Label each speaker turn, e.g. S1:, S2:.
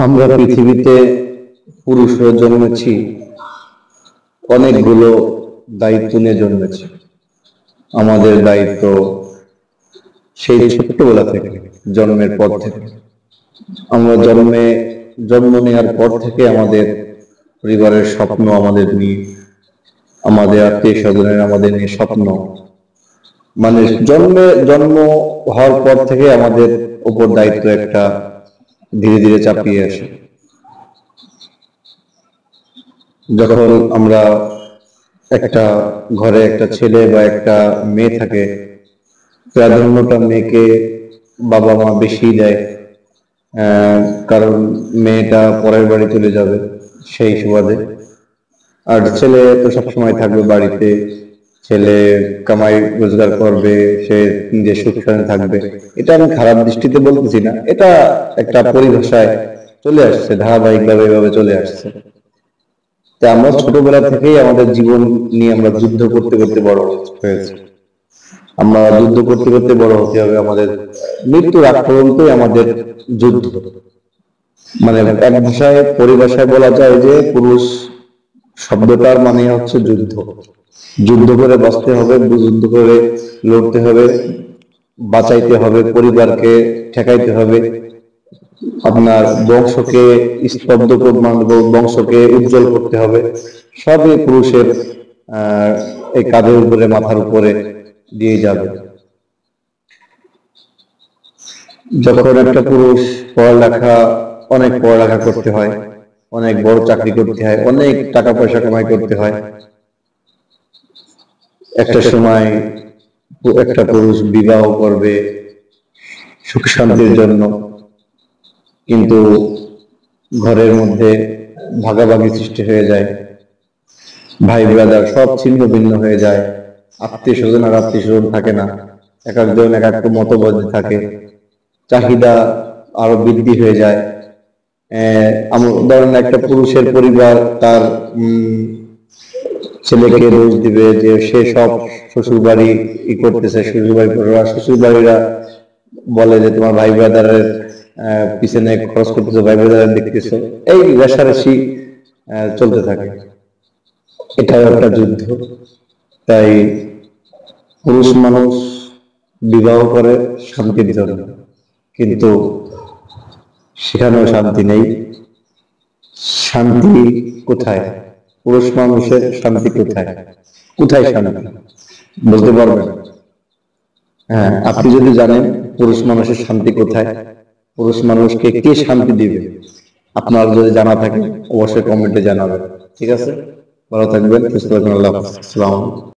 S1: আমরা পৃথিবীতে পুরুষরা জন্মেছি অনেকগুলো দায়িত্ব নিয়ে জন্মেছি। আমাদের দায়িত্ব সেই ছোট্টবেলা থেকে, জন্মের পর থেকে, আমরা জন্ম নেওয়ার পর থেকে আমাদের পরিবারের স্বপ্ন আমাদের নিয়ে, আমাদের আত্মীয় স্বজনের আমাদের নিয়ে স্বপ্ন, মানে জন্ম হওয়ার পর থেকে আমাদের উপর দায়িত্ব একটা ধীরে ধীরে চাপিয়ে আসে। যখন আমরা একটা ঘরে একটা ছেলে বা একটা মেয়ে থাকে, প্রাধান্যটা মেয়েকে বাবা মা বেশি দেয়। কারণ মেয়েটা পরের বাড়ি চলে যাবে সেই সুবাদে, আর ছেলে তো সবসময় থাকবে বাড়িতে। ছেলে কামাই রোজগার করবে, সে নিজের সুখ শান্তি থাকবে। এটা আমি খারাপ দৃষ্টিতে বলতেছি না, এটা একটা পরিভাষায় চলে আসছে, ধারাবাহিকভাবে এভাবে চলে আসছে। তা আমরা ছোটবেলা থেকেই আমাদের জীবন নিয়ে আমরা যুদ্ধ করতে করতে বড় হয়েছে। আমরা যুদ্ধ করতে করতে বড় হতে হবে। আমাদের মৃত্যুর আগ পর্যন্তই আমাদের যুদ্ধ। মানে এক ভাষায় পরিভাষায় বলা যায় যে পুরুষ শব্দটার মানে হচ্ছে যুদ্ধ। যুদ্ধ করে বাঁচতে হবে, যুদ্ধ করে লড়তে হবে, বাঁচাইতে হবে, পরিবারকে ঠেকাইতে হবে, আপনার বংশকে স্তব্ধ বংশকে উজ্জ্বল করতে হবে। সবই পুরুষের এই কাঁধের উপরে, মাথার উপরে দিয়ে যাবে। যখন একটা পুরুষ অনেক পড়ালেখা করতে হয়, অনেক বড় চাকরি করতে হয়, অনেক টাকা পয়সা কামাই করতে হয়, একটা সময় একটা পুরুষ বিবাহ করবে সুখ শান্তির জন্য, কিন্তু ঘরের মধ্যে ভাগাভাগি সৃষ্টি হয়ে যায়, ভাই ব্রাদার সব ছিন্ন ভিন্ন হয়ে যায়, আত্মীয় স্বজন আর আত্মীয় স্বজন থাকে না, এক একজন এক একটা মতবাদ থাকে, চাহিদা আরো বৃদ্ধি হয়ে যায়। ধরেন একটা পুরুষের পরিবার তার ছেলেকে দোষ দিবে যে সে সব শ্বশুর বাড়ি করতেছে, শ্বশুর বাড়িরা বলে যে তোমার ভাই ব্রাদারের পিছনে খরচ করতেছো, ভাই ব্রাদারের দেখতেছো, এই রেষারেষি চলতে থাকে। এটাও একটা যুদ্ধ। তাই পুরুষ মানুষ বিবাহ করে শান্তির জন্য, কিন্তু সেখানেও শান্তি নেই। শান্তি কোথায়? পুরুষ মানুষের শান্তি কোথায়? কোথায় শান্তি বলতে পারবেন? হ্যাঁ, আপনি যদি জানেন পুরুষ মানুষের শান্তি কোথায়, পুরুষ মানুষকে কে শান্তি দিবে, আপনার যদি জানা থাকে অবশ্যই কমেন্টে জানাবেন। ঠিক আছে, ভালো থাকবেন, সুস্থ থাকবেন। আল্লাহ হাফেজ। আসসালামু আলাইকুম।